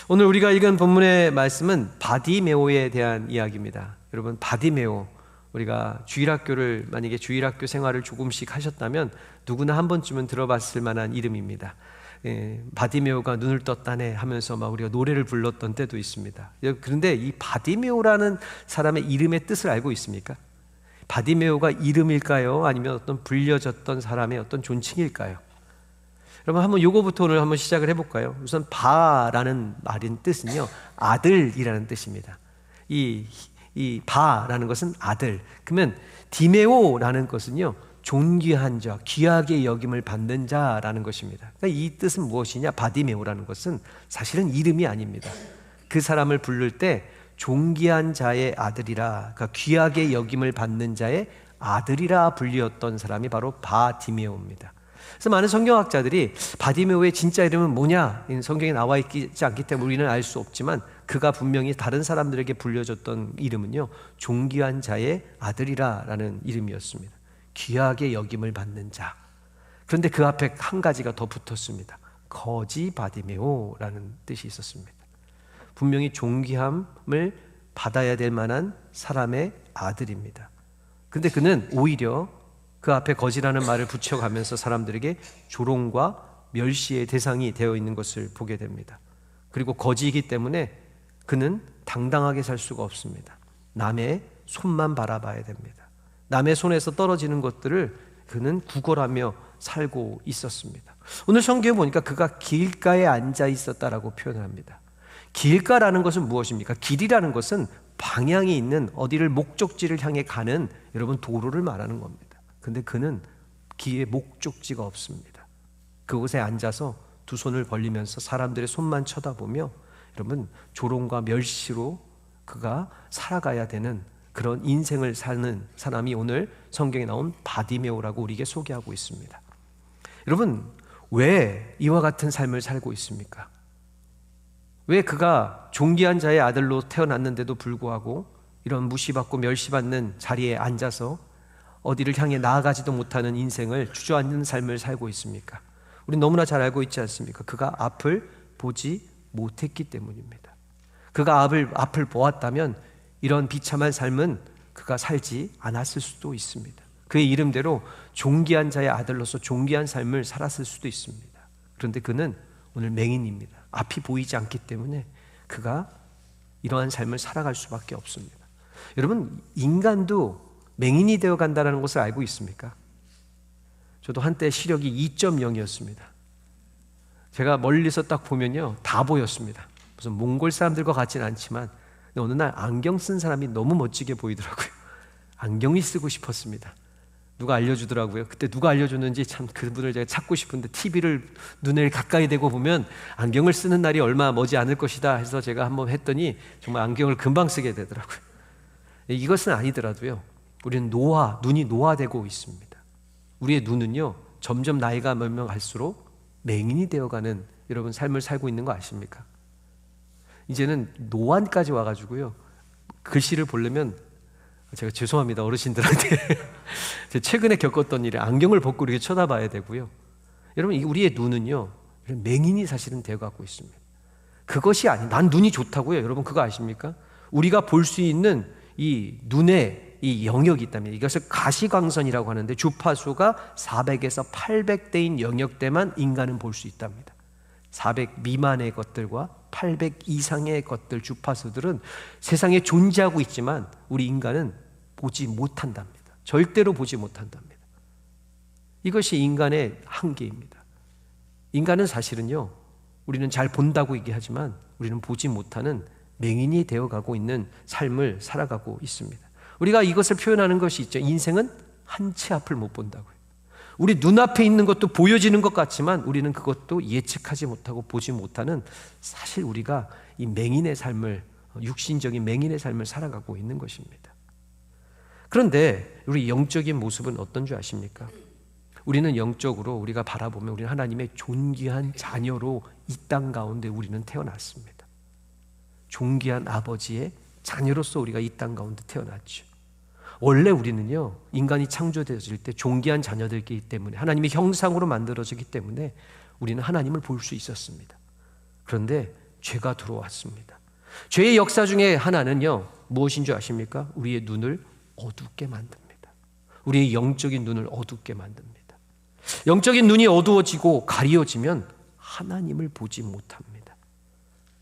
오늘 우리가 읽은 본문의 말씀은 바디메오에 대한 이야기입니다. 여러분, 바디메오, 우리가 주일학교를, 만약에 주일학교 생활을 조금씩 하셨다면 누구나 한 번쯤은 들어봤을 만한 이름입니다. 바디메오가 눈을 떴다네 하면서 막 우리가 노래를 불렀던 때도 있습니다. 그런데 이 바디메오라는 사람의 이름의 뜻을 알고 있습니까? 바디메오가 이름일까요? 아니면 어떤 불려졌던 사람의 어떤 존칭일까요? 여러분, 한번 요거부터 오늘 한번 시작을 해볼까요? 우선 바라는 말인 뜻은요, 아들이라는 뜻입니다. 이 바라는 것은 아들. 그러면 디메오라는 것은요, 존귀한 자, 귀하게 여김을 받는 자라는 것입니다. 그러니까 이 뜻은 무엇이냐? 바디메오라는 것은 사실은 이름이 아닙니다. 그 사람을 부를 때 존귀한 자의 아들이라, 그러니까 귀하게 여김을 받는 자의 아들이라 불리었던 사람이 바로 바디메오입니다. 그래서 많은 성경학자들이 바디메오의 진짜 이름은 뭐냐, 성경에 나와 있지 않기 때문에 우리는 알 수 없지만 그가 분명히 다른 사람들에게 불려졌던 이름은요, 존귀한 자의 아들이라는 이름이었습니다. 귀하게 여김을 받는 자. 그런데 그 앞에 한 가지가 더 붙었습니다. 거지 바디메오라는 뜻이 있었습니다. 분명히 존귀함을 받아야 될 만한 사람의 아들입니다. 그런데 그는 오히려 그 앞에 거지라는 말을 붙여가면서 사람들에게 조롱과 멸시의 대상이 되어 있는 것을 보게 됩니다. 그리고 거지이기 때문에 그는 당당하게 살 수가 없습니다. 남의 손만 바라봐야 됩니다. 남의 손에서 떨어지는 것들을 그는 구걸하며 살고 있었습니다. 오늘 성경에 보니까 그가 길가에 앉아 있었다라고 표현합니다. 길가라는 것은 무엇입니까? 길이라는 것은 방향이 있는, 어디를 목적지를 향해 가는, 여러분, 도로를 말하는 겁니다. 근데 그는 길에 목적지가 없습니다. 그곳에 앉아서 두 손을 벌리면서 사람들의 손만 쳐다보며, 여러분, 조롱과 멸시로 그가 살아가야 되는 그런 인생을 사는 사람이 오늘 성경에 나온 바디메오라고 우리에게 소개하고 있습니다. 여러분, 왜 이와 같은 삶을 살고 있습니까? 왜 그가 존귀한 자의 아들로 태어났는데도 불구하고 이런 무시받고 멸시받는 자리에 앉아서 어디를 향해 나아가지도 못하는 인생을 주저앉는 삶을 살고 있습니까? 우린 너무나 잘 알고 있지 않습니까? 그가 앞을 보지 못했기 때문입니다. 그가 앞을 보았다면 이런 비참한 삶은 그가 살지 않았을 수도 있습니다. 그의 이름대로 존귀한 자의 아들로서 존귀한 삶을 살았을 수도 있습니다. 그런데 그는 오늘 맹인입니다. 앞이 보이지 않기 때문에 그가 이러한 삶을 살아갈 수밖에 없습니다. 여러분, 인간도 맹인이 되어 간다는 것을 알고 있습니까? 저도 한때 시력이 2.0이었습니다. 제가 멀리서 딱 보면요, 다 보였습니다. 무슨 몽골 사람들과 같지는 않지만 어느 날 안경 쓴 사람이 너무 멋지게 보이더라고요. 안경이 쓰고 싶었습니다. 누가 알려주더라고요. 그때 누가 알려줬는지 참 그분을 제가 찾고 싶은데, TV를 눈을 가까이 대고 보면 안경을 쓰는 날이 얼마 머지 않을 것이다 해서 제가 한번 했더니 정말 안경을 금방 쓰게 되더라고요. 이것은 아니더라도요, 우리는 눈이 노화되고 있습니다. 우리의 눈은요, 점점 나이가 몇명 갈수록 맹인이 되어가는, 여러분, 삶을 살고 있는 거 아십니까? 이제는 노안까지 와가지고요, 글씨를 보려면, 제가 죄송합니다, 어르신들한테. 제가 최근에 겪었던 일에 안경을 벗고 이렇게 쳐다봐야 되고요. 여러분, 우리의 눈은요, 맹인이 사실은 되어가고 있습니다. 그것이 난 눈이 좋다고요. 여러분, 그거 아십니까? 우리가 볼 수 있는 이 눈의 이 영역이 있다면 이것을 가시광선이라고 하는데, 주파수가 400에서 800대인 영역대만 인간은 볼 수 있답니다. 400 미만의 것들과 800 이상의 것들, 주파수들은 세상에 존재하고 있지만 우리 인간은 보지 못한답니다. 절대로 보지 못한답니다. 이것이 인간의 한계입니다. 인간은 사실은요, 우리는 잘 본다고 얘기하지만 우리는 보지 못하는 맹인이 되어가고 있는 삶을 살아가고 있습니다. 우리가 이것을 표현하는 것이 있죠. 인생은 한 치 앞을 못 본다고요. 우리 눈앞에 있는 것도 보여지는 것 같지만 우리는 그것도 예측하지 못하고 보지 못하는, 사실 우리가 이 맹인의 삶을, 육신적인 맹인의 삶을 살아가고 있는 것입니다. 그런데 우리 영적인 모습은 어떤 줄 아십니까? 우리는 영적으로 우리가 바라보면 우리는 하나님의 존귀한 자녀로 이 땅 가운데 우리는 태어났습니다. 존귀한 아버지의 자녀로서 우리가 이 땅 가운데 태어났죠. 원래 우리는요, 인간이 창조되어질 때 존귀한 자녀들이기 때문에, 하나님의 형상으로 만들어지기 때문에 우리는 하나님을 볼 수 있었습니다. 그런데 죄가 들어왔습니다. 죄의 역사 중에 하나는요, 무엇인 줄 아십니까? 우리의 눈을 어둡게 만듭니다. 우리의 영적인 눈을 어둡게 만듭니다. 영적인 눈이 어두워지고 가리워지면 하나님을 보지 못합니다.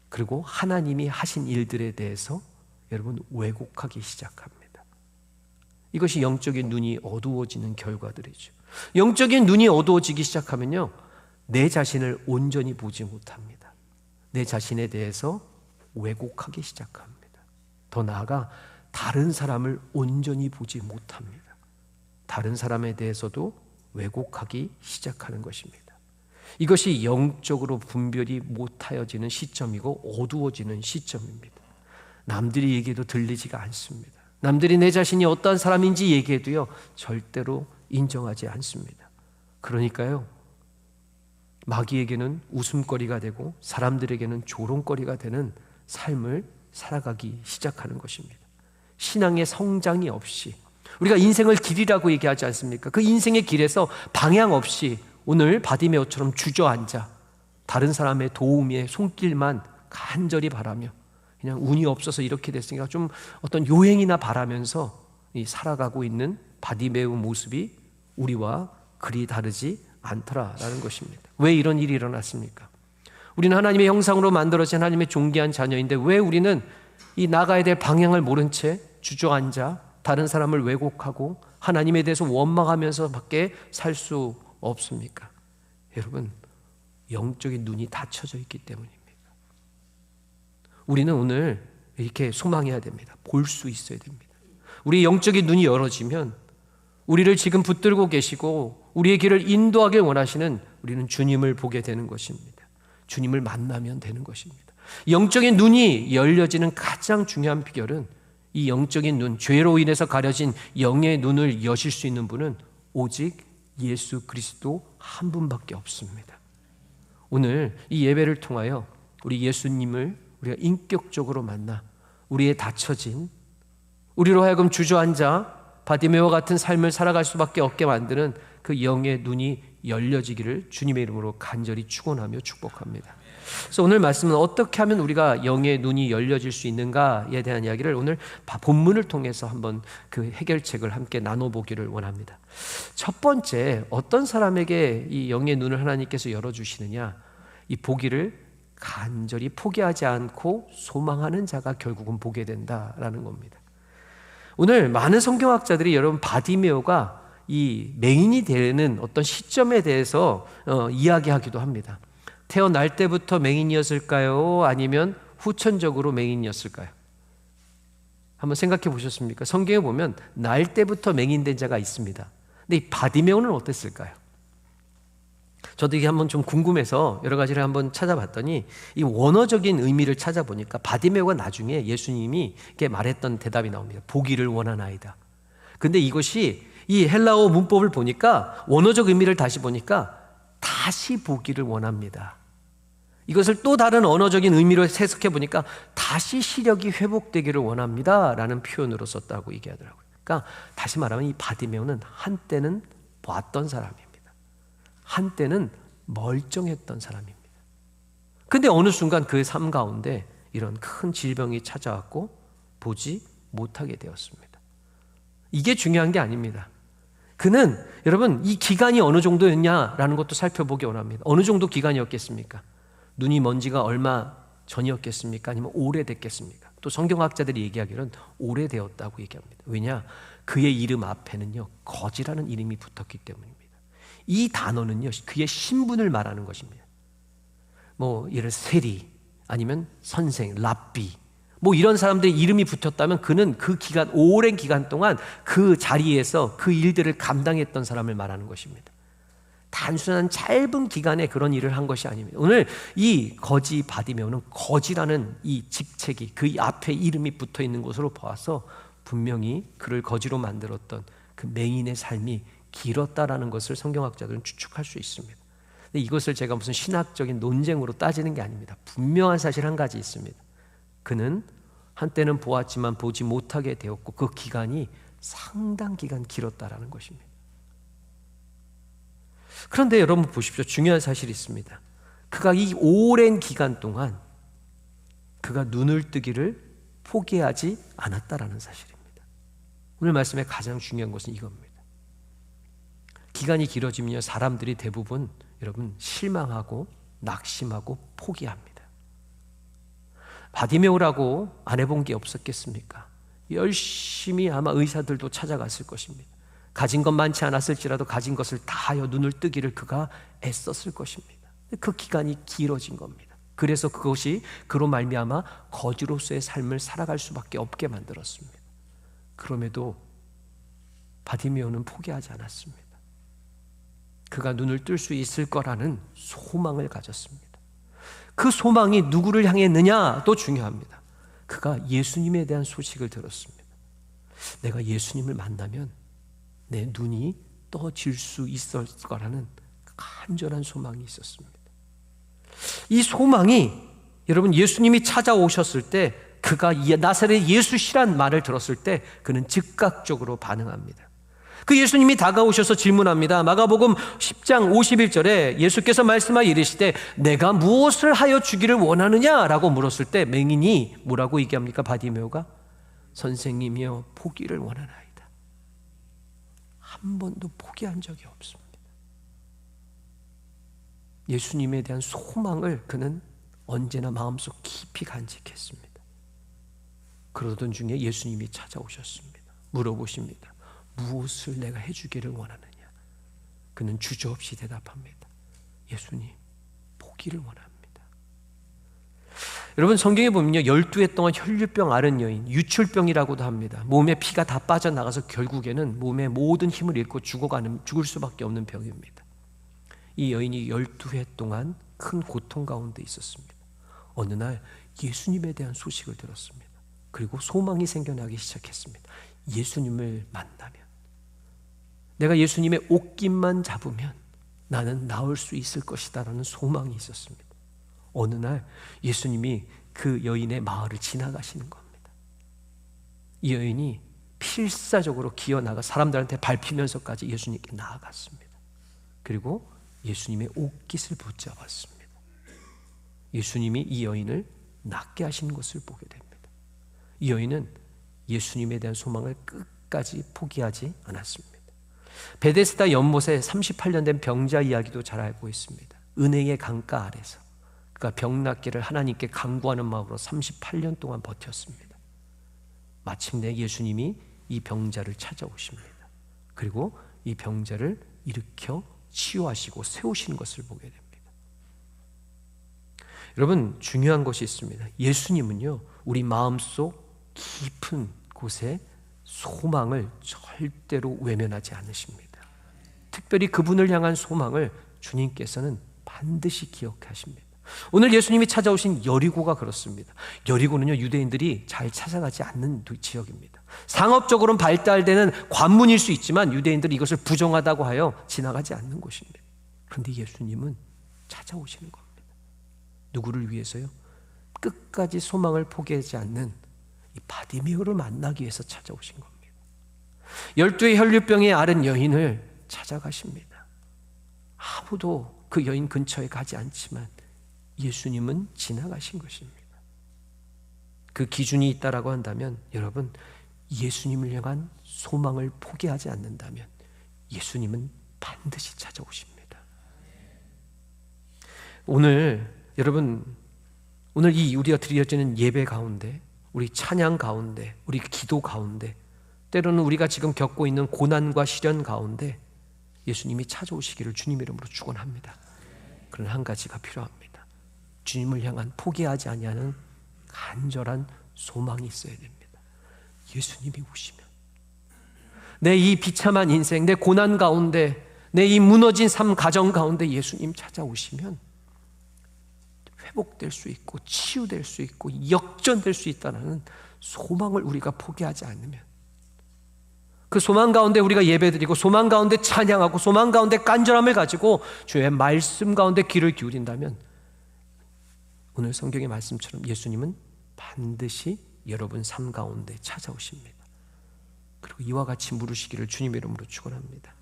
그리고 하나님이 하신 일들에 대해서 여러분 왜곡하기 시작합니다. 이것이 영적인 눈이 어두워지는 결과들이죠. 영적인 눈이 어두워지기 시작하면요, 내 자신을 온전히 보지 못합니다. 내 자신에 대해서 왜곡하기 시작합니다. 더 나아가 다른 사람을 온전히 보지 못합니다. 다른 사람에 대해서도 왜곡하기 시작하는 것입니다. 이것이 영적으로 분별이 못하여지는 시점이고 어두워지는 시점입니다. 남들이 얘기해도 들리지가 않습니다. 남들이 내 자신이 어떠한 사람인지 얘기해도요, 절대로 인정하지 않습니다. 그러니까요, 마귀에게는 웃음거리가 되고 사람들에게는 조롱거리가 되는 삶을 살아가기 시작하는 것입니다. 신앙의 성장이 없이, 우리가 인생을 길이라고 얘기하지 않습니까? 그 인생의 길에서 방향 없이 오늘 바디메오처럼 주저앉아 다른 사람의 도움의 손길만 간절히 바라며 그냥 운이 없어서 이렇게 됐으니까 좀 어떤 요행이나 바라면서 살아가고 있는 바디메오 모습이 우리와 그리 다르지 않더라라는 것입니다. 왜 이런 일이 일어났습니까? 우리는 하나님의 형상으로 만들어진 하나님의 존귀한 자녀인데 왜 우리는 이 나가야 될 방향을 모른 채 주저앉아 다른 사람을 왜곡하고 하나님에 대해서 원망하면서 밖에 살 수 없습니까? 여러분, 영적인 눈이 닫혀져 있기 때문입니다. 우리는 오늘 이렇게 소망해야 됩니다. 볼 수 있어야 됩니다. 우리 영적인 눈이 열어지면 우리를 지금 붙들고 계시고 우리의 길을 인도하길 원하시는 우리는 주님을 보게 되는 것입니다. 주님을 만나면 되는 것입니다. 영적인 눈이 열려지는 가장 중요한 비결은 이 영적인 눈, 죄로 인해서 가려진 영의 눈을 여실 수 있는 분은 오직 예수 그리스도 한 분밖에 없습니다. 오늘 이 예배를 통하여 우리 예수님을 우리가 인격적으로 만나 우리의 닫혀진, 우리로 하여금 주저앉아 바디메오와 같은 삶을 살아갈 수밖에 없게 만드는 그 영의 눈이 열려지기를 주님의 이름으로 간절히 축원하며 축복합니다. 그래서 오늘 말씀은 어떻게 하면 우리가 영의 눈이 열려질 수 있는가에 대한 이야기를 오늘 본문을 통해서 한번 그 해결책을 함께 나눠보기를 원합니다. 첫 번째, 어떤 사람에게 이 영의 눈을 하나님께서 열어주시느냐, 이 보기를 간절히 포기하지 않고 소망하는 자가 결국은 보게 된다라는 겁니다. 오늘 많은 성경학자들이 여러분 바디메오가 이 맹인이 되는 어떤 시점에 대해서 이야기하기도 합니다. 태어날 때부터 맹인이었을까요? 아니면 후천적으로 맹인이었을까요? 한번 생각해 보셨습니까? 성경에 보면 날 때부터 맹인된 자가 있습니다. 근데 이 바디메오는 어땠을까요? 저도 이게 한번 좀 궁금해서 여러 가지를 한번 찾아봤더니 이 원어적인 의미를 찾아보니까 바디메오가 나중에 예수님이 이렇게 말했던 대답이 나옵니다. 보기를 원하나이다. 근데 이것이 이 헬라어 문법을 보니까 원어적 의미를 다시 보니까 다시 보기를 원합니다. 이것을 또 다른 언어적인 의미로 해석해 보니까 다시 시력이 회복되기를 원합니다 라는 표현으로 썼다고 얘기하더라고요. 그러니까 다시 말하면 이 바디메오는 한때는 봤던 사람입니다. 한때는 멀쩡했던 사람입니다. 근데 어느 순간 그의 삶 가운데 이런 큰 질병이 찾아왔고 보지 못하게 되었습니다. 이게 중요한 게 아닙니다. 그는 여러분 이 기간이 어느 정도였냐라는 것도 살펴보기 원합니다. 어느 정도 기간이었겠습니까? 눈이 먼 지가 얼마 전이었겠습니까? 아니면 오래됐겠습니까? 또 성경학자들이 얘기하기로는 오래되었다고 얘기합니다. 왜냐? 그의 이름 앞에는요 거지라는 이름이 붙었기 때문입니다. 이 단어는요 그의 신분을 말하는 것입니다. 뭐 예를 들어 세리 아니면 선생, 랍비 뭐 이런 사람들의 이름이 붙었다면 그는 그 기간, 오랜 기간 동안 그 자리에서 그 일들을 감당했던 사람을 말하는 것입니다. 단순한 짧은 기간에 그런 일을 한 것이 아닙니다. 오늘 이 거지 바디메오는 거지라는 이 직책이 그 앞에 이름이 붙어 있는 것으로 보아서 분명히 그를 거지로 만들었던 그 맹인의 삶이 길었다라는 것을 성경학자들은 추측할 수 있습니다. 근데 이것을 제가 무슨 신학적인 논쟁으로 따지는 게 아닙니다. 분명한 사실 한 가지 있습니다. 그는 한때는 보았지만 보지 못하게 되었고 그 기간이 상당 기간 길었다라는 것입니다. 그런데 여러분 보십시오. 중요한 사실이 있습니다. 그가 이 오랜 기간 동안 그가 눈을 뜨기를 포기하지 않았다라는 사실입니다. 오늘 말씀의 가장 중요한 것은 이겁니다. 기간이 길어지면 사람들이 대부분 여러분 실망하고 낙심하고 포기합니다. 바디메오라고 안 해본 게 없었겠습니까? 열심히 아마 의사들도 찾아갔을 것입니다. 가진 것 많지 않았을지라도 가진 것을 다하여 눈을 뜨기를 그가 애썼을 것입니다. 그 기간이 길어진 겁니다. 그래서 그것이 그로 말미암아 거지로서의 삶을 살아갈 수밖에 없게 만들었습니다. 그럼에도 바디메오는 포기하지 않았습니다. 그가 눈을 뜰 수 있을 거라는 소망을 가졌습니다. 그 소망이 누구를 향했느냐도 중요합니다. 그가 예수님에 대한 소식을 들었습니다. 내가 예수님을 만나면 내 눈이 떠질 수 있을 거라는 간절한 소망이 있었습니다. 이 소망이 여러분 예수님이 찾아오셨을 때 그가 나사렛 예수시란 말을 들었을 때 그는 즉각적으로 반응합니다. 그 예수님이 다가오셔서 질문합니다. 마가복음 10장 51절에 예수께서 말씀하여 이르시되 내가 무엇을 하여 주기를 원하느냐라고 물었을 때 맹인이 뭐라고 얘기합니까? 바디메오가 선생님이여 보기를 원하나이다. 한 번도 포기한 적이 없습니다. 예수님에 대한 소망을 그는 언제나 마음속 깊이 간직했습니다. 그러던 중에 예수님이 찾아오셨습니다. 물어보십니다. 무엇을 내가 해주기를 원하느냐? 그는 주저없이 대답합니다. 예수님, 보기를 원합니다. 여러분 성경에 보면요 12해 동안 혈류병 앓은 여인, 유출병이라고도 합니다. 몸에 피가 다 빠져나가서 결국에는 몸의 모든 힘을 잃고 죽을 수밖에 없는 병입니다. 이 여인이 12해 동안 큰 고통 가운데 있었습니다. 어느 날 예수님에 대한 소식을 들었습니다. 그리고 소망이 생겨나기 시작했습니다. 예수님을 만나면, 내가 예수님의 옷깃만 잡으면 나는 나을 수 있을 것이다 라는 소망이 있었습니다. 어느 날 예수님이 그 여인의 마을을 지나가시는 겁니다. 이 여인이 필사적으로 기어나가 사람들한테 밟히면서까지 예수님께 나아갔습니다. 그리고 예수님의 옷깃을 붙잡았습니다. 예수님이 이 여인을 낫게 하시는 것을 보게 됩니다. 이 여인은 예수님에 대한 소망을 끝까지 포기하지 않았습니다. 베데스다 연못에 38년 된 병자 이야기도 잘 알고 있습니다. 은혜의 강가 아래서 그가 병 낫기를 하나님께 간구하는 마음으로 38년 동안 버텼습니다. 마침내 예수님이 이 병자를 찾아오십니다. 그리고 이 병자를 일으켜 치유하시고 세우시는 것을 보게 됩니다. 여러분 중요한 것이 있습니다. 예수님은요 우리 마음속 깊은 곳에 소망을 절대로 외면하지 않으십니다. 특별히 그분을 향한 소망을 주님께서는 반드시 기억하십니다. 오늘 예수님이 찾아오신 여리고가 그렇습니다. 여리고는요 유대인들이 잘 찾아가지 않는 지역입니다. 상업적으로는 발달되는 관문일 수 있지만 유대인들이 이것을 부정하다고 하여 지나가지 않는 곳입니다. 그런데 예수님은 찾아오시는 겁니다. 누구를 위해서요? 끝까지 소망을 포기하지 않는 이 바디메오를 만나기 위해서 찾아오신 겁니다. 12의 혈류병에 앓은 여인을 찾아가십니다. 아무도 그 여인 근처에 가지 않지만 예수님은 지나가신 것입니다. 그 기준이 있다라고 한다면 여러분 예수님을 향한 소망을 포기하지 않는다면 예수님은 반드시 찾아오십니다. 오늘 여러분 오늘 이 우리가 드려지는 예배 가운데 우리 찬양 가운데 우리 기도 가운데 때로는 우리가 지금 겪고 있는 고난과 시련 가운데 예수님이 찾아오시기를 주님 이름으로 축원합니다. 그러나 한 가지가 필요합니다. 주님을 향한 포기하지 아니하는 간절한 소망이 있어야 됩니다. 예수님이 오시면 내 이 비참한 인생, 내 고난 가운데, 내 이 무너진 삶 가정 가운데 예수님 찾아오시면 회복될 수 있고 치유될 수 있고 역전될 수 있다는 소망을 우리가 포기하지 않으면 그 소망 가운데 우리가 예배드리고 소망 가운데 찬양하고 소망 가운데 간절함을 가지고 주의 말씀 가운데 귀를 기울인다면 오늘 성경의 말씀처럼 예수님은 반드시 여러분 삶 가운데 찾아오십니다. 그리고 이와 같이 물으시기를 주님의 이름으로 축원합니다.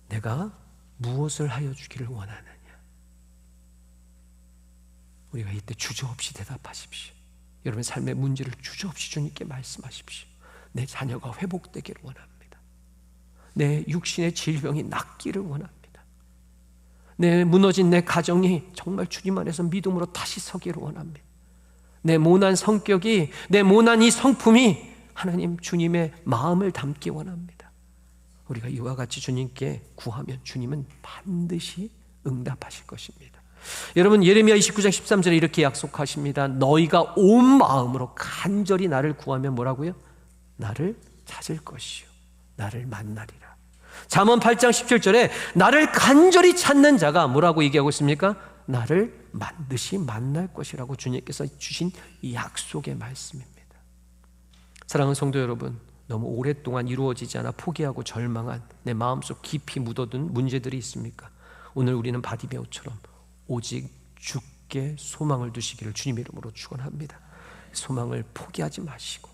내가 무엇을 하여 주기를 원하느냐? 우리가 이때 주저없이 대답하십시오. 여러분 삶의 문제를 주저없이 주님께 말씀하십시오. 내 자녀가 회복되기를 원합니다. 내 육신의 질병이 낫기를 원합니다. 내 무너진 내 가정이 정말 주님 안에서 믿음으로 다시 서기를 원합니다. 내 모난 성격이, 내 모난 이 성품이 하나님 주님의 마음을 담기 원합니다. 우리가 이와 같이 주님께 구하면 주님은 반드시 응답하실 것입니다. 여러분 예레미야 29장 13절에 이렇게 약속하십니다. 너희가 온 마음으로 간절히 나를 구하면 뭐라고요? 나를 찾을 것이요 나를 만나리라. 잠언 8장 17절에 나를 간절히 찾는 자가 뭐라고 얘기하고 있습니까? 나를 반드시 만날 것이라고 주님께서 주신 이 약속의 말씀입니다. 사랑하는 성도 여러분, 너무 오랫동안 이루어지지 않아 포기하고 절망한 내 마음속 깊이 묻어둔 문제들이 있습니까? 오늘 우리는 바디메오처럼 오직 주께 소망을 두시기를 주님의 이름으로 축원합니다. 소망을 포기하지 마시고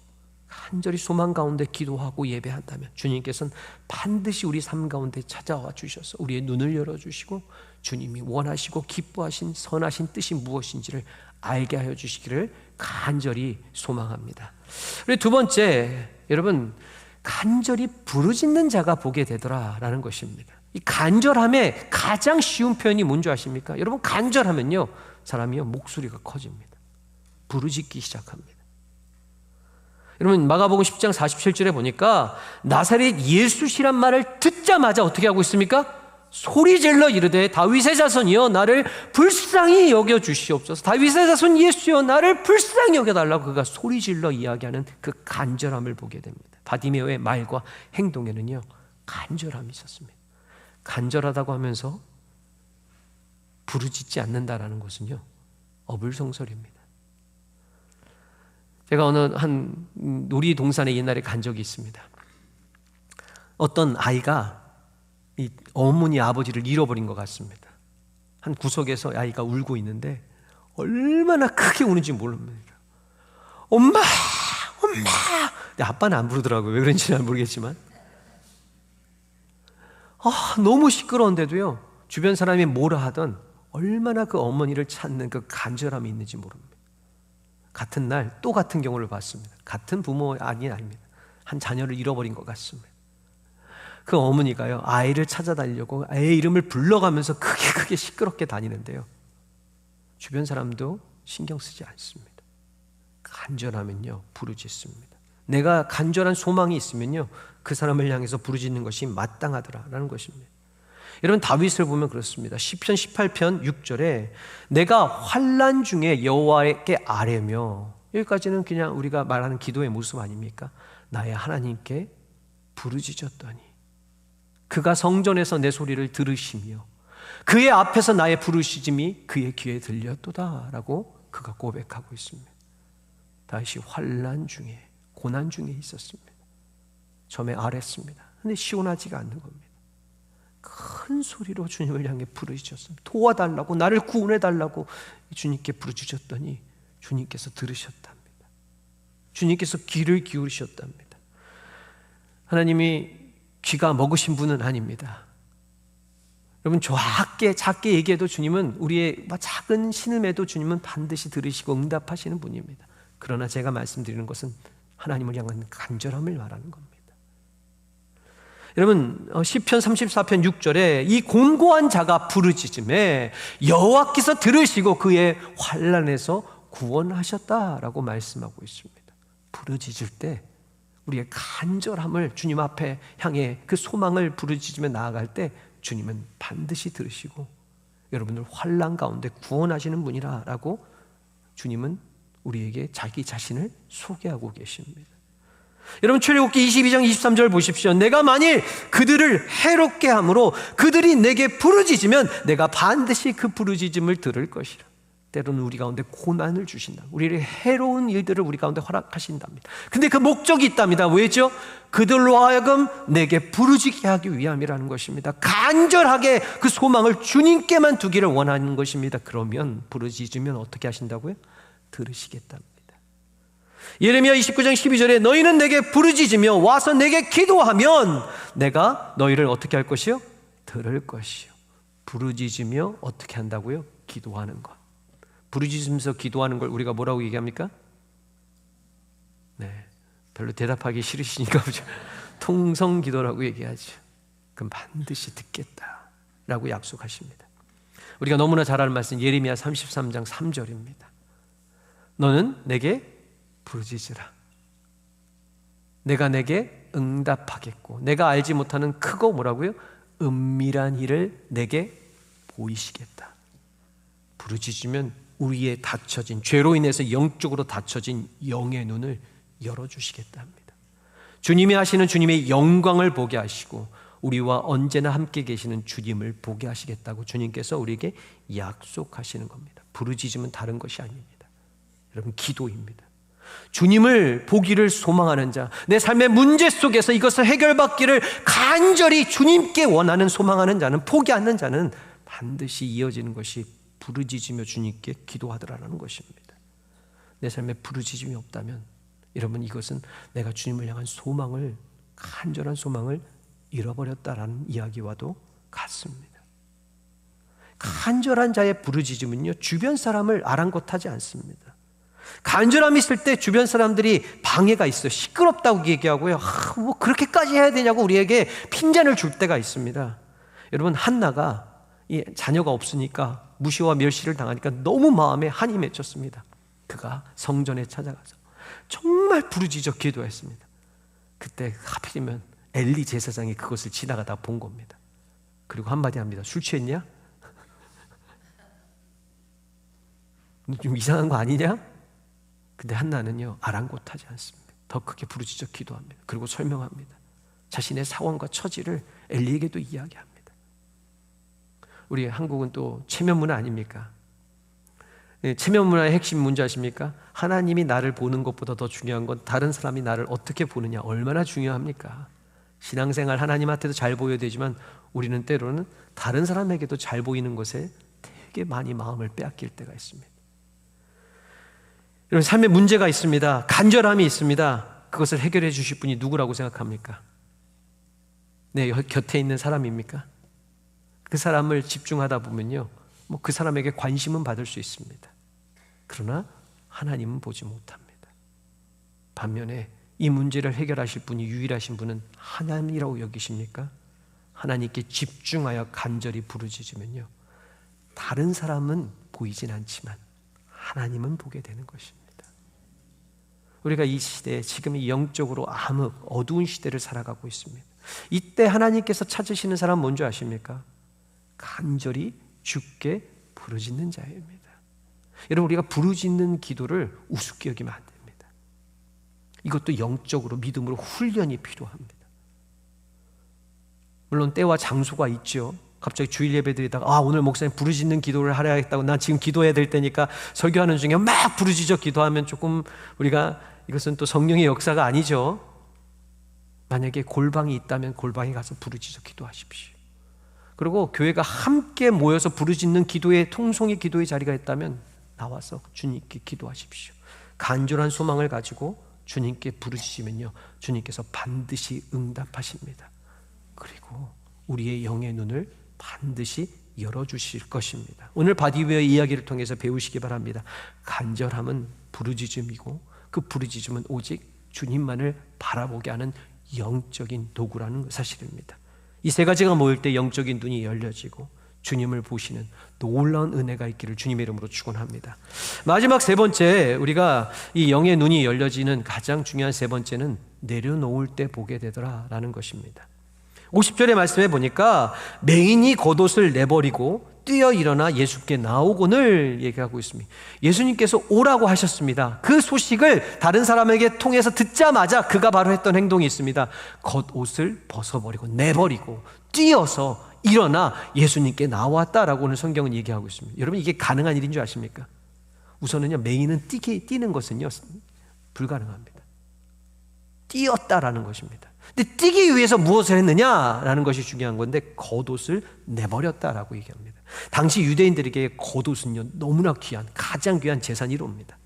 간절히 소망 가운데 기도하고 예배한다면 주님께서는 반드시 우리 삶 가운데 찾아와 주셔서 우리의 눈을 열어주시고 주님이 원하시고 기뻐하신 선하신 뜻이 무엇인지를 알게 하여 주시기를 간절히 소망합니다. 그리고 두 번째, 여러분 간절히 부르짖는 자가 보게 되더라라는 것입니다. 이 간절함의 가장 쉬운 표현이 뭔지 아십니까? 여러분 간절하면요 사람이요 목소리가 커집니다. 부르짖기 시작합니다. 여러분 마가복음 10장 47절에 보니까 나사렛 예수시란 말을 듣자마자 어떻게 하고 있습니까? 소리질러 이르되 다윗의 자손이여 나를 불쌍히 여겨주시옵소서. 다윗의 자손 예수여 나를 불쌍히 여겨달라고 그가 소리질러 이야기하는 그 간절함을 보게 됩니다. 바디메오의 말과 행동에는요 간절함이 있었습니다. 간절하다고 하면서 부르짖지 않는다라는 것은요 어불성설입니다. 제가 어느 한 놀이동산에 옛날에 간 적이 있습니다. 어떤 아이가 이 어머니 아버지를 잃어버린 것 같습니다. 한 구석에서 아이가 울고 있는데 얼마나 크게 우는지 모릅니다. 엄마! 엄마! 근데 아빠는 안 부르더라고요. 왜 그런지는 모르겠지만 너무 시끄러운데도요 주변 사람이 뭐라 하던 얼마나 그 어머니를 찾는 그 간절함이 있는지 모릅니다. 같은 날 또 같은 경우를 봤습니다. 같은 부모 아닙니다. 한 자녀를 잃어버린 것 같습니다. 그 어머니가요 아이를 찾아다니려고 아이의 이름을 불러가면서 크게 시끄럽게 다니는데요 주변 사람도 신경 쓰지 않습니다. 간절하면요 부르짖습니다. 내가 간절한 소망이 있으면요 그 사람을 향해서 부르짖는 것이 마땅하더라라는 것입니다. 여러분 다윗을 보면 그렇습니다. 시편 18편 6절에 내가 환난 중에 여호와께 아뢰며, 여기까지는 그냥 우리가 말하는 기도의 모습 아닙니까? 나의 하나님께 부르짖었더니 그가 성전에서 내 소리를 들으시며 그의 앞에서 나의 부르짖음이 그의 귀에 들렸도다라고 그가 고백하고 있습니다. 다윗이 환난 중에 고난 중에 있었습니다. 처음에 아랬습니다. 근데 시원하지가 않는 겁니다. 큰 소리로 주님을 향해 부르짖었습니다. 도와달라고, 나를 구원해달라고 주님께 부르짖었더니 주님께서 들으셨답니다. 주님께서 귀를 기울이셨답니다. 하나님이 귀가 먹으신 분은 아닙니다. 여러분 작게 얘기해도 주님은 우리의 작은 신음에도 주님은 반드시 들으시고 응답하시는 분입니다. 그러나 제가 말씀드리는 것은 하나님을 향한 간절함을 말하는 겁니다. 여러분 시편 34편 6절에 이 곤고한 자가 부르짖음에 여호와께서 들으시고 그의 환난에서 구원하셨다라고 말씀하고 있습니다. 부르짖을 때 우리의 간절함을 주님 앞에 향해 그 소망을 부르짖으며 나아갈 때 주님은 반드시 들으시고 여러분을 환난 가운데 구원하시는 분이라고 주님은 우리에게 자기 자신을 소개하고 계십니다. 여러분 출애굽기 22장 23절 보십시오. 내가 만일 그들을 해롭게 함으로 그들이 내게 부르짖으면 내가 반드시 그 부르짖음을 들을 것이라. 때로는 우리 가운데 고난을 주신다. 우리를 해로운 일들을 우리 가운데 허락하신답니다. 근데 그 목적이 있답니다. 왜죠? 그들로 하여금 내게 부르짖게 하기 위함이라는 것입니다. 간절하게 그 소망을 주님께만 두기를 원하는 것입니다. 그러면 부르짖으면 어떻게 하신다고요? 들으시겠답니다. 예레미야 29장 12절에 너희는 내게 부르짖으며 와서 내게 기도하면 내가 너희를 어떻게 할 것이요? 들을 것이요. 부르짖으며 어떻게 한다고요? 기도하는 것. 부르짖으면서 기도하는 걸 우리가 뭐라고 얘기합니까? 네, 별로 대답하기 싫으시니까 통성 기도라고 얘기하죠. 그럼 반드시 듣겠다라고 약속하십니다. 우리가 너무나 잘 아는 말씀 예레미야 33장 3절입니다. 너는 내게 부르짖으라. 내가 내게 응답하겠고 내가 알지 못하는 크고 뭐라고요? 은밀한 일을 내게 보이시겠다. 부르짖으면 우리의 닫혀진, 죄로 인해서 영적으로 닫혀진 영의 눈을 열어주시겠다 합니다. 주님이 하시는 주님의 영광을 보게 하시고 우리와 언제나 함께 계시는 주님을 보게 하시겠다고 주님께서 우리에게 약속하시는 겁니다. 부르짖으면 다른 것이 아닙니다. 여러분, 기도입니다. 주님을 보기를 소망하는 자, 내 삶의 문제 속에서 이것을 해결받기를 간절히 주님께 원하는 소망하는 자는, 포기 않는 자는 반드시 이어지는 것이 부르짖으며 주님께 기도하더라라는 것입니다. 내 삶에 부르짖음이 없다면 여러분, 이것은 내가 주님을 향한 소망을, 간절한 소망을 잃어버렸다라는 이야기와도 같습니다. 간절한 자의 부르짖음은요, 주변 사람을 아랑곳하지 않습니다. 간절함이 있을 때 주변 사람들이 방해가 있어요. 시끄럽다고 얘기하고요, 뭐 그렇게까지 해야 되냐고 우리에게 핀잔을 줄 때가 있습니다. 여러분, 한나가 이 자녀가 없으니까 무시와 멸시를 당하니까 너무 마음에 한이 맺혔습니다. 그가 성전에 찾아가서 정말 부르짖어 기도했습니다. 그때 하필이면 엘리 제사장이 그것을 지나가다 본 겁니다. 그리고 한마디 합니다. 술 취했냐? 좀 이상한 거 아니냐? 근데 한나는요, 아랑곳하지 않습니다. 더 크게 부르짖어 기도합니다. 그리고 설명합니다. 자신의 상황과 처지를 엘리에게도 이야기합니다. 우리 한국은 또 체면 문화 아닙니까? 체면 문화의 핵심 뭔지 아십니까? 하나님이 나를 보는 것보다 더 중요한 건 다른 사람이 나를 어떻게 보느냐, 얼마나 중요합니까? 신앙생활 하나님한테도 잘 보여야 되지만 우리는 때로는 다른 사람에게도 잘 보이는 것에 되게 많이 마음을 빼앗길 때가 있습니다. 여러분, 삶에 문제가 있습니다. 간절함이 있습니다. 그것을 해결해 주실 분이 누구라고 생각합니까? 내 곁에 있는 사람입니까? 그 사람을 집중하다 보면요, 뭐 그 사람에게 관심은 받을 수 있습니다. 그러나 하나님은 보지 못합니다. 반면에 이 문제를 해결하실 분이, 유일하신 분은 하나님이라고 여기십니까? 하나님께 집중하여 간절히 부르짖으면요, 다른 사람은 보이진 않지만 하나님은 보게 되는 것입니다. 우리가 이 시대에 지금 이 영적으로 암흑, 어두운 시대를 살아가고 있습니다. 이때 하나님께서 찾으시는 사람 뭔지 아십니까? 간절히 주께 부르짖는 자입니다. 여러분, 우리가 부르짖는 기도를 우습게 여기면 안 됩니다. 이것도 영적으로, 믿음으로 훈련이 필요합니다. 물론 때와 장소가 있죠. 갑자기 주일 예배 드리다가 오늘 목사님 부르짖는 기도를 하려겠다고, 난 지금 기도해야 될 때니까, 설교하는 중에 막 부르짖어 기도하면 조금 우리가, 이것은 또 성령의 역사가 아니죠. 만약에 골방이 있다면 골방에 가서 부르짖어 기도하십시오. 그리고 교회가 함께 모여서 부르짖는 기도의, 통성의 기도의 자리가 있다면 나와서 주님께 기도하십시오. 간절한 소망을 가지고 주님께 부르짖으면요, 주님께서 반드시 응답하십니다. 그리고 우리의 영의 눈을 반드시 열어주실 것입니다. 오늘 바디웨어 이야기를 통해서 배우시기 바랍니다. 간절함은 부르짖음이고 그 부르짖음은 오직 주님만을 바라보게 하는 영적인 도구라는 사실입니다. 이 세 가지가 모일 때 영적인 눈이 열려지고 주님을 보시는 놀라운 은혜가 있기를 주님의 이름으로 축원합니다. 마지막 세 번째, 우리가 이 영의 눈이 열려지는 가장 중요한 세 번째는 내려놓을 때 보게 되더라라는 것입니다. 50절의 말씀에 보니까 맹인이 겉옷을 내버리고 뛰어 일어나 예수께 나오곤을 얘기하고 있습니다. 예수님께서 오라고 하셨습니다. 그 소식을 다른 사람에게 통해서 듣자마자 그가 바로 했던 행동이 있습니다. 겉옷을 벗어버리고 내버리고 뛰어서 일어나 예수님께 나왔다라고 오늘 성경은 얘기하고 있습니다. 여러분, 이게 가능한 일인 줄 아십니까? 우선은요, 맹인은 뛰는 것은요 불가능합니다. 뛰었다라는 것입니다. 근데 뛰기 위해서 무엇을 했느냐라는 것이 중요한 건데, 겉옷을 내버렸다라고 얘기합니다. 당시 유대인들에게 겉옷은요 너무나 귀한, 가장 귀한 재산이옵니다.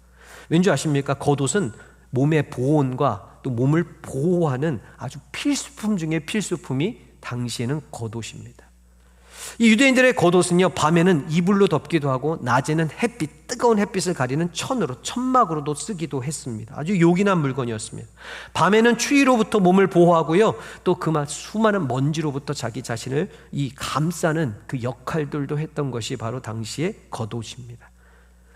왠지 아십니까? 겉옷은 몸의 보온과 또 몸을 보호하는 아주 필수품 중에 필수품이 당시에는 겉옷입니다. 이 유대인들의 겉옷은요, 밤에는 이불로 덮기도 하고 낮에는 뜨거운 햇빛을 가리는 천막으로도 쓰기도 했습니다. 아주 요긴한 물건이었습니다. 밤에는 추위로부터 몸을 보호하고요, 또 그만 수많은 먼지로부터 자기 자신을 감싸는 그 역할들도 했던 것이 바로 당시의 겉옷입니다.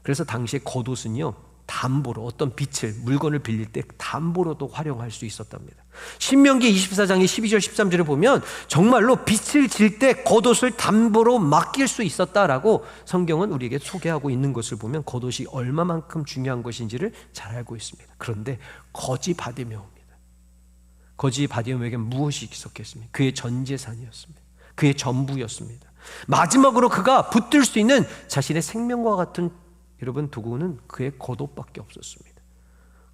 그래서 당시의 겉옷은요, 담보로, 어떤 물건을 빌릴 때 담보로도 활용할 수 있었답니다. 신명기 24장의 12절 13절에 보면 정말로 빛을 질 때 겉옷을 담보로 맡길 수 있었다라고 성경은 우리에게 소개하고 있는 것을 보면 겉옷이 얼마만큼 중요한 것인지를 잘 알고 있습니다. 그런데 거지 바디메오입니다. 거지 바디메오에게 무엇이 있었겠습니까? 그의 전 재산이었습니다. 그의 전부였습니다. 마지막으로 그가 붙들 수 있는 자신의 생명과 같은 여러분 도구는 그의 겉옷밖에 없었습니다.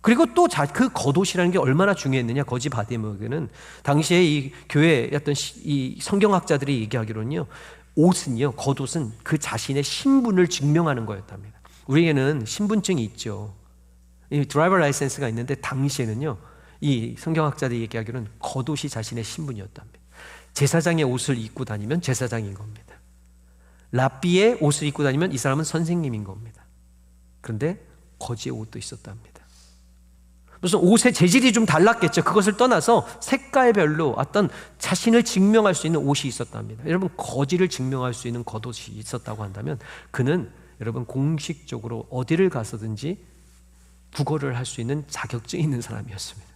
그리고 또 그 겉옷이라는 게 얼마나 중요했느냐, 거지 바디메오에게는 당시에 이 교회의 어떤 이 성경학자들이 얘기하기로는요, 겉옷은 그 자신의 신분을 증명하는 거였답니다. 우리에게는 신분증이 있죠. 이 드라이버 라이센스가 있는데 당시에는요, 이 성경학자들이 얘기하기로는 겉옷이 자신의 신분이었답니다. 제사장의 옷을 입고 다니면 제사장인 겁니다. 랍비의 옷을 입고 다니면 이 사람은 선생님인 겁니다. 그런데 거지의 옷도 있었답니다. 무슨 옷의 재질이 좀 달랐겠죠. 그것을 떠나서 색깔별로 어떤 자신을 증명할 수 있는 옷이 있었답니다. 여러분, 거지를 증명할 수 있는 겉옷이 있었다고 한다면 그는 여러분 공식적으로 어디를 가서든지 구걸을 할 수 있는 자격증이 있는 사람이었습니다.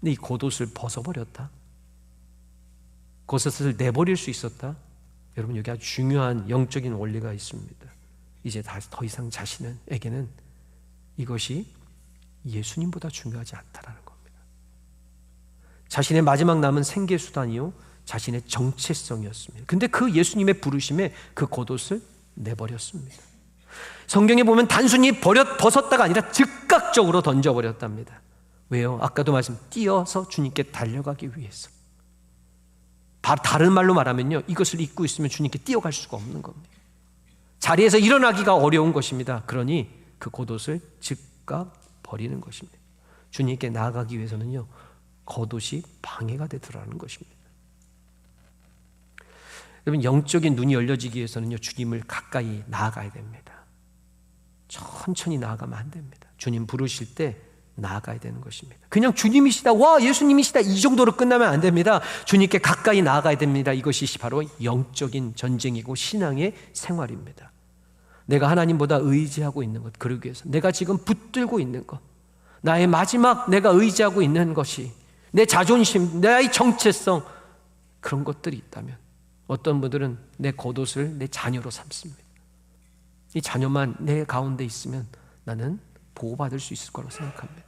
근데 이 겉옷을 벗어버렸다, 겉옷을 내버릴 수 있었다. 여러분, 여기 아주 중요한 영적인 원리가 있습니다. 이제 더 이상 자신에게는 이것이 예수님보다 중요하지 않다라는 겁니다. 자신의 마지막 남은 생계수단이요, 자신의 정체성이었습니다. 근데 그 예수님의 부르심에 그 겉옷을 내버렸습니다. 성경에 보면 단순히 벗었다가 아니라 즉각적으로 던져버렸답니다. 왜요? 아까도 뛰어서 주님께 달려가기 위해서. 다른 말로 말하면요, 이것을 입고 있으면 주님께 뛰어갈 수가 없는 겁니다. 자리에서 일어나기가 어려운 것입니다. 그러니 그 겉옷을 즉각 버리는 것입니다. 주님께 나아가기 위해서는요, 겉옷이 방해가 되더라는 것입니다. 여러분, 영적인 눈이 열려지기 위해서는요, 주님을 가까이 나아가야 됩니다. 천천히 나아가면 안 됩니다. 주님 부르실 때 나아가야 되는 것입니다. 그냥 주님이시다, 와 예수님이시다, 이 정도로 끝나면 안 됩니다. 주님께 가까이 나아가야 됩니다. 이것이 바로 영적인 전쟁이고 신앙의 생활입니다. 내가 하나님보다 의지하고 있는 것, 그러기 위해서 내가 지금 붙들고 있는 것, 나의 마지막 내가 의지하고 있는 것이 내 자존심, 나의 정체성, 그런 것들이 있다면 어떤 분들은 내 겉옷을 내 자녀로 삼습니다. 이 자녀만 내 가운데 있으면 나는 보호받을 수 있을 거라고 생각합니다.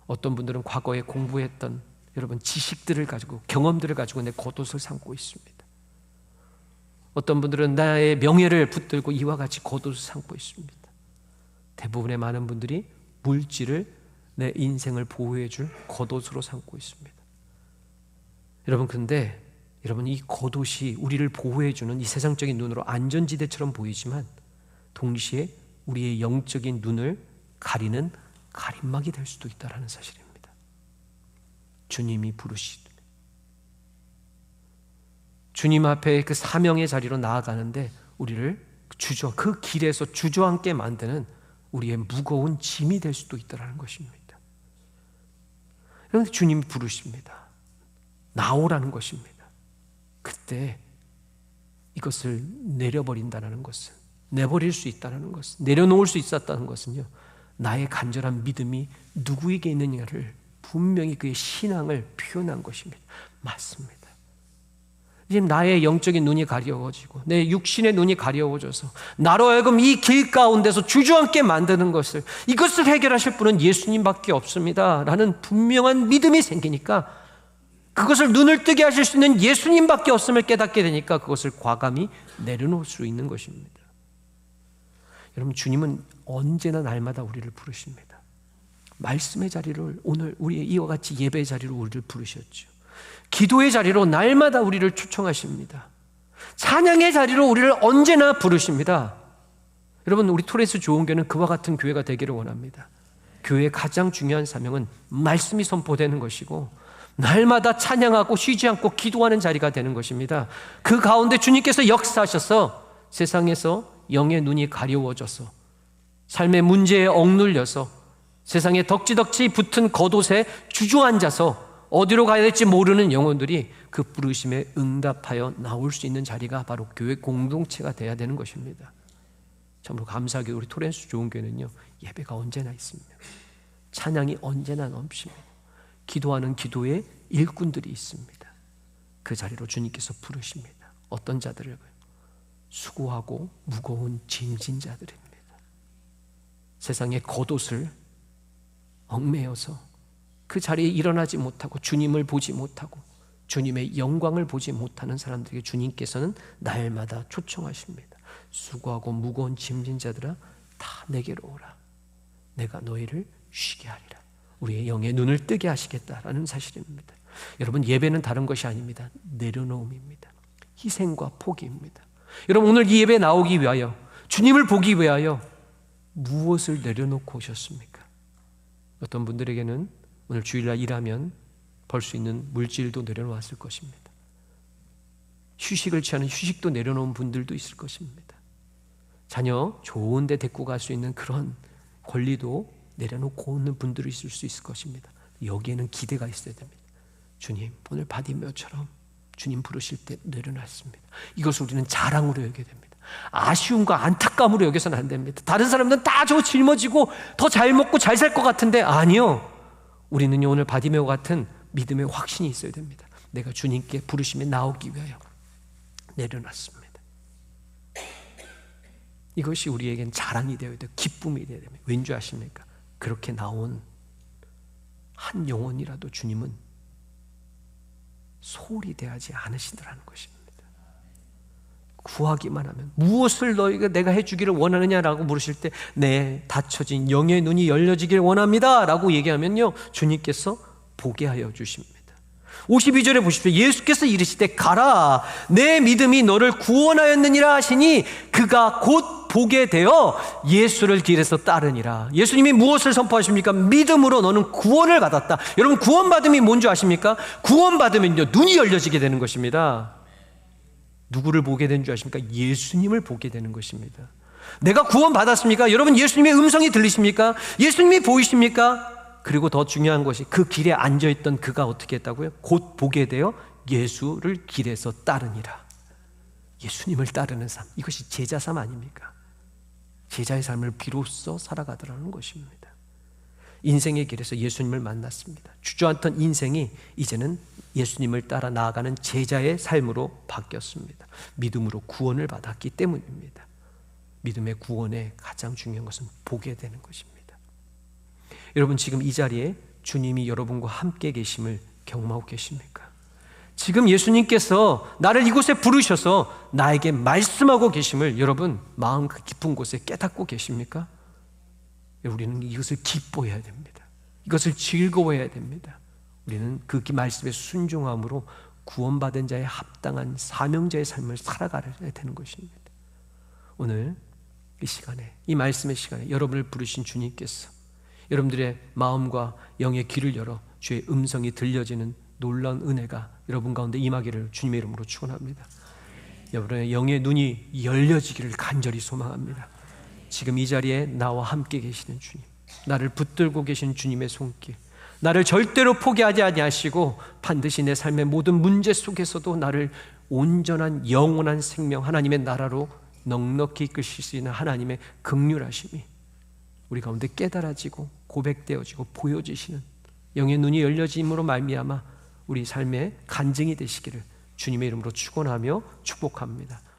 어떤 분들은 과거에 공부했던 여러분 지식들을 가지고, 경험들을 가지고 내 겉옷을 삼고 있습니다. 어떤 분들은 나의 명예를 붙들고 이와 같이 겉옷을 삼고 있습니다. 대부분의 많은 분들이 물질을 내 인생을 보호해 줄 겉옷으로 삼고 있습니다. 여러분, 근데 여러분, 이 겉옷이 우리를 보호해 주는 이 세상적인 눈으로 안전지대처럼 보이지만 동시에 우리의 영적인 눈을 가리는 가림막이 될 수도 있다는 사실입니다. 주님이 부르시듯 주님 앞에 그 사명의 자리로 나아가는데 우리를 그 길에서 주저앉게 만드는 우리의 무거운 짐이 될 수도 있다는 것입니다. 그런데 주님이 부르십니다. 나오라는 것입니다. 그때 이것을 내려버린다는 것은, 내버릴 수 있다는 것은, 내려놓을 수 있었다는 것은요, 나의 간절한 믿음이 누구에게 있느냐를 분명히 그의 신앙을 표현한 것입니다. 맞습니다. 지금 나의 영적인 눈이 가려워지고 내 육신의 눈이 가려워져서 나로 하여금 이 길 가운데서 주저앉게 만드는 이것을 해결하실 분은 예수님밖에 없습니다 라는 분명한 믿음이 생기니까, 그것을 눈을 뜨게 하실 수 있는 예수님밖에 없음을 깨닫게 되니까 그것을 과감히 내려놓을 수 있는 것입니다. 여러분, 주님은 언제나 날마다 우리를 부르십니다. 말씀의 자리를, 오늘 우리 이와 같이 예배의 자리로 우리를 부르셨죠. 기도의 자리로 날마다 우리를 초청하십니다. 찬양의 자리로 우리를 언제나 부르십니다. 여러분, 우리 토레스 좋은교회는 그와 같은 교회가 되기를 원합니다. 교회의 가장 중요한 사명은 말씀이 선포되는 것이고, 날마다 찬양하고 쉬지 않고 기도하는 자리가 되는 것입니다. 그 가운데 주님께서 역사하셔서 세상에서 영의 눈이 가려워져서 삶의 문제에 억눌려서 세상에 덕지덕지 붙은 겉옷에 주저앉아서 어디로 가야 될지 모르는 영혼들이 그 부르심에 응답하여 나올 수 있는 자리가 바로 교회 공동체가 돼야 되는 것입니다. 참으로 감사하게 우리 토렌스 좋은교회는요, 예배가 언제나 있습니다. 찬양이 언제나 넘칩니다. 기도하는 기도의 일꾼들이 있습니다. 그 자리로 주님께서 부르십니다. 어떤 자들을? 수고하고 무거운 짐진 자들입니다. 세상의 겉옷을 얽매여서 그 자리에 일어나지 못하고 주님을 보지 못하고 주님의 영광을 보지 못하는 사람들에게 주님께서는 날마다 초청하십니다. 수고하고 무거운 짐진 자들아, 다 내게로 오라. 내가 너희를 쉬게 하리라. 우리의 영의 눈을 뜨게 하시겠다라는 사실입니다. 여러분, 예배는 다른 것이 아닙니다. 내려놓음입니다. 희생과 포기입니다. 여러분, 오늘 이 예배에 나오기 위하여, 주님을 보기 위하여 무엇을 내려놓고 오셨습니까? 어떤 분들에게는 오늘 주일날 일하면 벌 수 있는 물질도 내려놓았을 것입니다. 휴식을 취하는 휴식도 내려놓은 분들도 있을 것입니다. 자녀 좋은 데 데리고 갈 수 있는 그런 권리도 내려놓고 오는 분들이 있을 수 있을 것입니다. 여기에는 기대가 있어야 됩니다. 주님, 오늘 바디메오처럼 주님 부르실 때 내려놨습니다. 이것을 우리는 자랑으로 여겨야 됩니다. 아쉬움과 안타까움으로 여겨서는 안 됩니다. 다른 사람들은 다 저 짊어지고 더 잘 먹고 잘 살 것 같은데, 아니요. 우리는요, 오늘 바디메오 같은 믿음의 확신이 있어야 됩니다. 내가 주님께 부르심에 나오기 위하여 내려놨습니다. 이것이 우리에겐 자랑이 되어야 돼요. 기쁨이 되어야 됩니다. 왠지 아십니까? 그렇게 나온 한 영혼이라도 주님은 소홀히 대하지 않으시더라는 것입니다. 구하기만 하면, 무엇을 너희가 내가 해주기를 원하느냐라고 물으실 때, 네, 닫혀진 영의 눈이 열려지길 원합니다 라고 얘기하면요, 주님께서 보게 하여 주십니다. 52절에 보십시오. 예수께서 이르시되 가라, 내 믿음이 너를 구원하였느니라 하시니 그가 곧 보게 되어 예수를 길에서 따르니라. 예수님이 무엇을 선포하십니까? 믿음으로 너는 구원을 받았다. 여러분, 구원받음이 뭔지 아십니까? 구원받으면요, 눈이 열려지게 되는 것입니다. 누구를 보게 되는 줄 아십니까? 예수님을 보게 되는 것입니다. 내가 구원받았습니까? 여러분, 예수님의 음성이 들리십니까? 예수님이 보이십니까? 그리고 더 중요한 것이 그 길에 앉아있던 그가 어떻게 했다고요? 곧 보게 되어 예수를 길에서 따르니라. 예수님을 따르는 삶, 이것이 제자 삶 아닙니까? 제자의 삶을 비로소 살아가더라는 것입니다. 인생의 길에서 예수님을 만났습니다. 주저앉던 인생이 이제는 예수님을 따라 나아가는 제자의 삶으로 바뀌었습니다. 믿음으로 구원을 받았기 때문입니다. 믿음의 구원의 가장 중요한 것은 보게 되는 것입니다. 여러분, 지금 이 자리에 주님이 여러분과 함께 계심을 경험하고 계십니까? 지금 예수님께서 나를 이곳에 부르셔서 나에게 말씀하고 계심을 여러분 마음 그 깊은 곳에 깨닫고 계십니까? 우리는 이것을 기뻐해야 됩니다. 이것을 즐거워해야 됩니다. 우리는 그 말씀에 순종함으로 구원받은 자의 합당한 사명자의 삶을 살아가야 되는 것입니다. 오늘 이 시간에, 이 말씀의 시간에 여러분을 부르신 주님께서 여러분들의 마음과 영의 귀를 열어 주의 음성이 들려지는 놀라운 은혜가 여러분 가운데 임하기를 주님의 이름으로 축원합니다. 여러분의 영의 눈이 열려지기를 간절히 소망합니다. 지금 이 자리에 나와 함께 계시는 주님, 나를 붙들고 계신 주님의 손길, 나를 절대로 포기하지 아니하시고 반드시 내 삶의 모든 문제 속에서도 나를 온전한 영원한 생명, 하나님의 나라로 넉넉히 이끄실 수 있는 하나님의 긍휼하심이 우리 가운데 깨달아지고 고백되어지고 보여지시는 영의 눈이 열려짐으로 말미암아 우리 삶의 간증이 되시기를 주님의 이름으로 축원하며 축복합니다.